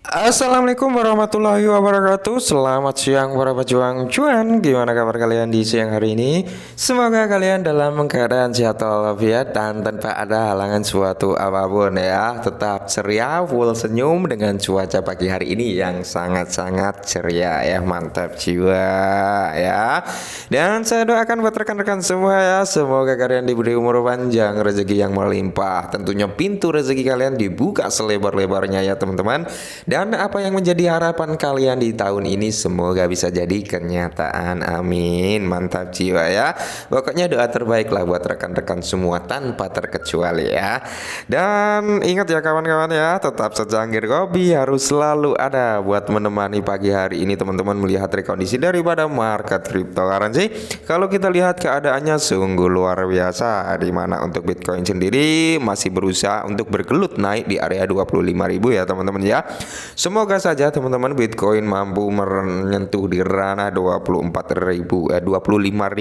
Assalamualaikum warahmatullahi wabarakatuh. Selamat siang para pejuang cuan. Gimana kabar kalian di siang hari ini? Semoga kalian dalam keadaan sehat walafiat dan tanpa ada halangan suatu apapun ya. Tetap ceria, full senyum dengan cuaca pagi hari ini yang sangat-sangat ceria ya. Mantap jiwa ya. Dan saya doakan buat rekan-rekan semua ya, semoga kalian diberi umur panjang, rezeki yang melimpah. Tentunya pintu rezeki kalian dibuka selebar-lebarnya ya teman-teman. Dan apa yang menjadi harapan kalian di tahun ini semoga bisa jadi kenyataan. Amin. Mantap jiwa ya. Pokoknya doa terbaik lah buat rekan-rekan semua tanpa terkecuali ya. Dan ingat ya kawan-kawan ya, tetap secangkir kopi harus selalu ada buat menemani pagi hari ini teman-teman melihat rekondisi daripada market cryptocurrency. Kalau kita lihat keadaannya sungguh luar biasa, di mana untuk Bitcoin sendiri masih berusaha untuk bergelut naik di area 25.000 ya teman-teman ya. Semoga saja teman-teman Bitcoin mampu menyentuh di ranah 25.000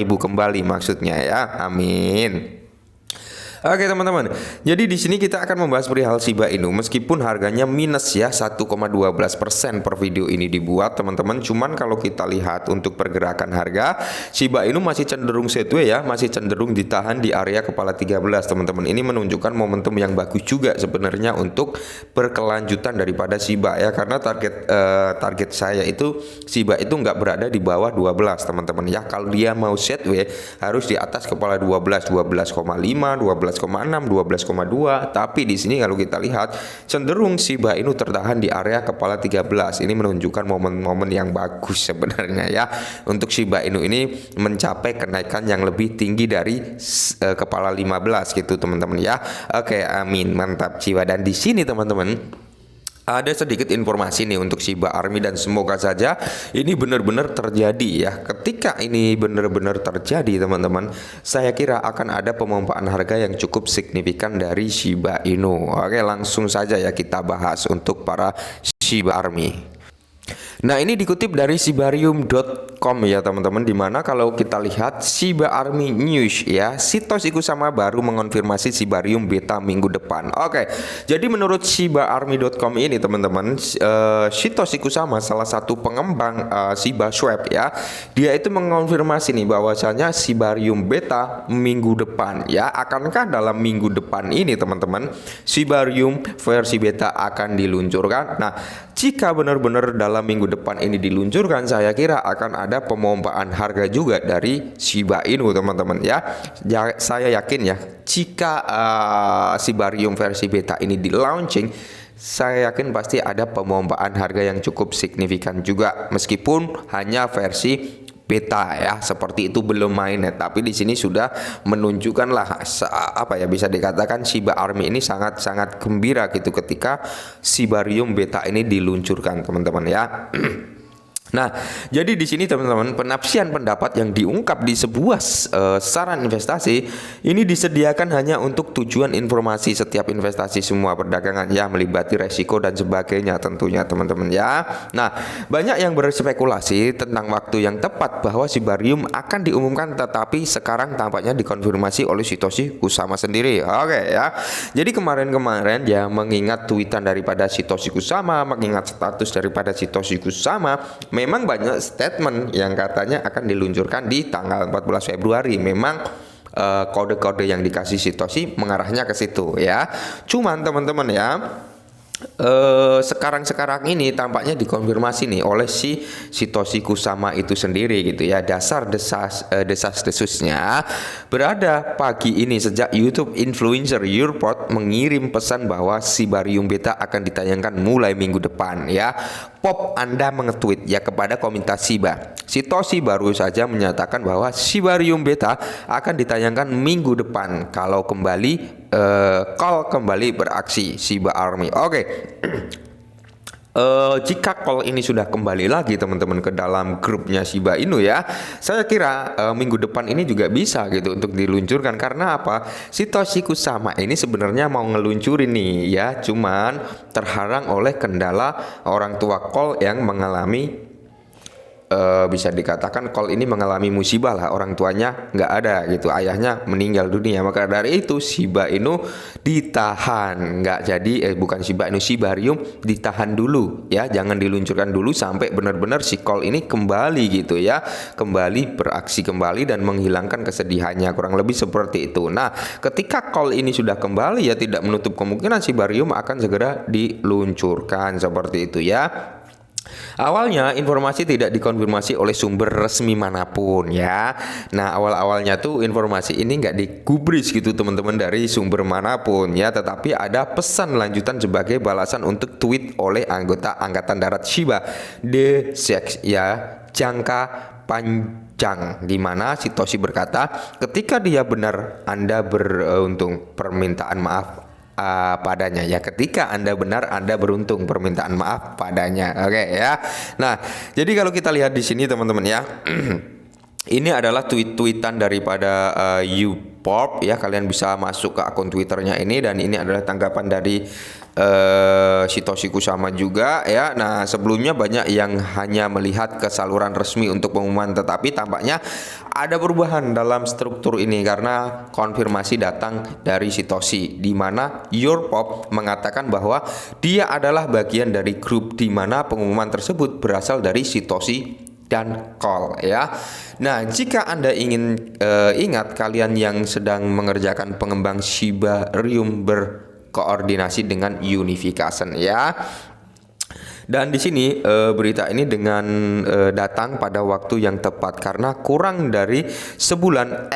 kembali maksudnya ya. Amin. Oke teman-teman, jadi di sini kita akan membahas perihal Shiba Inu. Meskipun harganya minus ya 1,12% per video ini dibuat teman-teman. Cuman kalau kita lihat untuk pergerakan harga, Shiba Inu masih cenderung sideways ya, masih cenderung ditahan di area kepala 13 teman-teman. Ini menunjukkan momentum yang bagus juga sebenarnya untuk berkelanjutan daripada Shiba ya. Karena target saya itu Shiba itu nggak berada di bawah 12 teman-teman ya. Kalau dia mau sideways harus di atas kepala 12, 12,5, 12,6, 12,2. Tapi di sini kalau kita lihat cenderung Shiba Inu tertahan di area kepala 13. Ini menunjukkan momen-momen yang bagus sebenarnya ya untuk Shiba Inu ini mencapai kenaikan yang lebih tinggi dari kepala 15 gitu teman-teman ya. Oke, amin. Mantap jiwa. Dan di sini teman-teman ada sedikit informasi nih untuk Shiba Army dan semoga saja ini benar-benar terjadi ya. Ketika ini benar-benar terjadi teman-teman, saya kira akan ada pemompaan harga yang cukup signifikan dari Shiba Inu. Oke, langsung saja ya kita bahas untuk para Shiba Army. Nah ini dikutip dari Shibarium.com ya teman-teman, dimana kalau kita lihat Shiba Army News ya, Satoshi Kusama baru mengonfirmasi Shibarium Beta minggu depan. Oke, jadi menurut Shibaarmy.com ini teman-teman, Satoshi Kusama salah satu pengembang Shiba Swap ya, dia itu mengonfirmasi nih bahwasanya Shibarium Beta minggu depan ya. Akankah dalam minggu depan ini teman-teman Shibarium versi beta akan diluncurkan? Nah jika benar-benar dalam minggu depan ini diluncurkan, saya kira akan ada pemompaan harga juga dari Shiba Inu teman-teman ya. Saya yakin ya, jika Shibarium versi beta ini di launching, saya yakin pasti ada pemompaan harga yang cukup signifikan juga, meskipun hanya versi beta ya, seperti itu belum mainnet. Tapi di sini sudah menunjukkan lah apa ya, bisa dikatakan Shiba Army ini sangat-sangat gembira gitu ketika Shibarium beta ini diluncurkan teman-teman ya. Nah, jadi di sini teman-teman, penafsiran pendapat yang diungkap di sebuah saran investasi ini disediakan hanya untuk tujuan informasi. Setiap investasi semua perdagangan ya melibati resiko dan sebagainya tentunya teman-teman ya. Nah, banyak yang berspekulasi tentang waktu yang tepat bahwa Shibarium akan diumumkan, tetapi sekarang tampaknya dikonfirmasi oleh Satoshi Kusama sendiri. Oke ya. Jadi kemarin-kemarin ya, mengingat tweetan daripada Satoshi Kusama, mengingat status daripada Satoshi Kusama, memang banyak statement yang katanya akan diluncurkan di tanggal 14 Februari. Memang kode-kode yang dikasih Satoshi mengarahnya ke situ ya. Cuman teman-teman ya, sekarang ini tampaknya dikonfirmasi nih oleh si Satoshi Kusama itu sendiri gitu ya. Dasar desas-desusnya berada pagi ini sejak YouTube influencer Yourpot mengirim pesan bahwa Shibarium Beta akan ditayangkan mulai minggu depan ya. Pop Anda mengetweet ya kepada komunitas Shiba. Satoshi baru saja menyatakan bahwa Shibarium Beta akan ditayangkan minggu depan kalau kembali beraksi Shiba Army. Oke. Jika call ini sudah kembali lagi teman-teman ke dalam grupnya Shiba Inu ya, saya kira minggu depan ini juga bisa gitu untuk diluncurkan. Karena apa? Satoshi Kusama ini sebenarnya mau ngeluncurin nih ya, cuman terhalang oleh kendala orang tua call yang mengalami bisa dikatakan call ini mengalami musibah lah, orang tuanya nggak ada gitu, ayahnya meninggal dunia. Maka dari itu Shiba Inu ditahan, nggak jadi bukan Shiba Inu, Shibarium ditahan dulu ya, jangan diluncurkan dulu sampai benar-benar si call ini kembali gitu ya, kembali beraksi kembali dan menghilangkan kesedihannya, kurang lebih seperti itu. Nah, ketika call ini sudah kembali ya tidak menutup kemungkinan Shibarium akan segera diluncurkan seperti itu ya. Awalnya informasi tidak dikonfirmasi oleh sumber resmi manapun ya. Nah, awal-awalnya tuh informasi ini nggak digubris gitu teman-teman dari sumber manapun ya, tetapi ada pesan lanjutan sebagai balasan untuk tweet oleh anggota Angkatan Darat Shiba de Seks ya, jangka panjang, di mana Sitoshi berkata, ketika dia benar Anda beruntung, permintaan maaf padanya ya, ketika Anda benar Anda beruntung, permintaan maaf padanya. Oke ya. Nah, jadi kalau kita lihat di sini teman-teman ya, ini adalah tweet-tweetan daripada Upop ya, kalian bisa masuk ke akun Twitternya ini, dan ini adalah tanggapan dari Sitoshi Kusama juga ya. Nah, sebelumnya banyak yang hanya melihat ke saluran resmi untuk pengumuman, tetapi tampaknya ada perubahan dalam struktur ini karena konfirmasi datang dari Sitoshi, di mana Upop mengatakan bahwa dia adalah bagian dari grup di mana pengumuman tersebut berasal dari Sitoshi dan call ya. Nah, jika Anda ingin ingat, kalian yang sedang mengerjakan pengembang Shibarium berkoordinasi dengan Unification ya. Dan di sini berita ini dengan datang pada waktu yang tepat karena kurang dari sebulan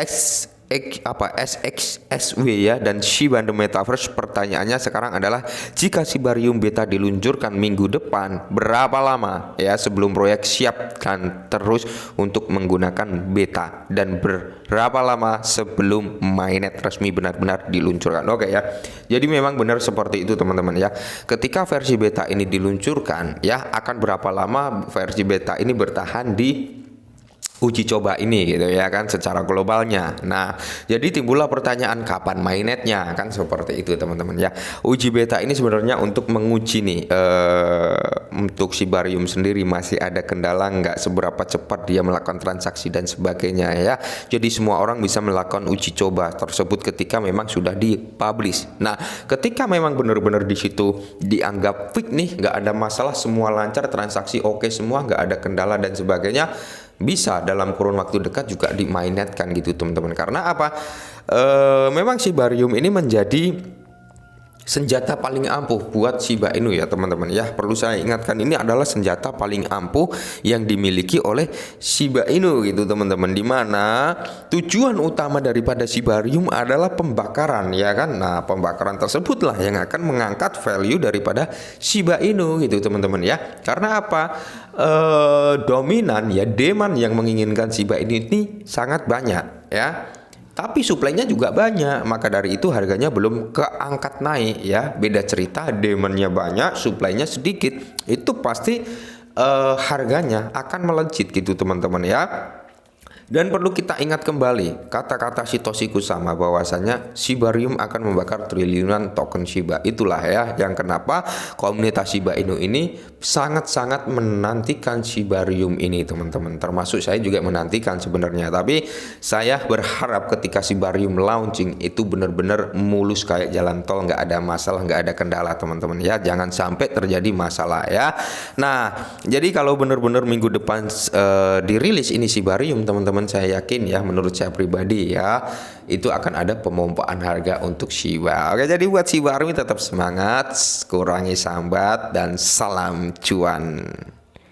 SXSW ya dan Shiba the Metaverse. Pertanyaannya sekarang adalah, jika Shibarium Beta diluncurkan minggu depan, berapa lama ya sebelum proyek siap dan terus untuk menggunakan beta, dan berapa lama sebelum mainnet resmi benar-benar diluncurkan? Oke ya. Jadi memang benar seperti itu teman-teman ya. Ketika versi beta ini diluncurkan ya, akan berapa lama versi beta ini bertahan di uji coba ini gitu ya kan, secara globalnya. Nah, jadi timbullah pertanyaan kapan mainnetnya, kan seperti itu teman-teman ya. Uji beta ini sebenarnya untuk menguji nih untuk Shibarium sendiri masih ada kendala, nggak seberapa cepat dia melakukan transaksi dan sebagainya ya. Jadi semua orang bisa melakukan uji coba tersebut ketika memang sudah dipublish. Nah, ketika memang benar-benar di situ dianggap fix nih, nggak ada masalah, semua lancar, transaksi oke semua, nggak ada kendala dan sebagainya, bisa dalam kurun waktu dekat juga dimainetkan gitu teman-teman. Karena apa? Memang Shibarium ini menjadi senjata paling ampuh buat Shiba Inu ya teman-teman ya. Perlu saya ingatkan, ini adalah senjata paling ampuh yang dimiliki oleh Shiba Inu gitu teman-teman, dimana tujuan utama daripada Shibarium adalah pembakaran ya kan. Nah, pembakaran tersebutlah yang akan mengangkat value daripada Shiba Inu gitu teman-teman ya. Karena apa? Dominan ya, demand yang menginginkan Shiba Inu ini sangat banyak ya, tapi suplainya juga banyak, maka dari itu harganya belum keangkat naik ya. Beda cerita, demandnya banyak, suplainya sedikit, itu pasti harganya akan melejit gitu teman-teman ya. Dan perlu kita ingat kembali kata-kata Sitoshi Kusama bahwasanya Shibarium akan membakar triliunan token Shiba. Itulah ya yang kenapa komunitas Shiba Inu ini sangat-sangat menantikan Shibarium ini teman-teman. Termasuk saya juga menantikan sebenarnya. Tapi saya berharap ketika Shibarium launching itu benar-benar mulus kayak jalan tol, nggak ada masalah, nggak ada kendala teman-teman ya. Jangan sampai terjadi masalah ya. Nah, jadi kalau benar-benar minggu depan dirilis ini Shibarium teman-teman, saya yakin ya, menurut saya pribadi ya, itu akan ada pemompaan harga untuk Shiba. Oke, jadi buat Shibarium tetap semangat, kurangi sambat, dan salam cuan.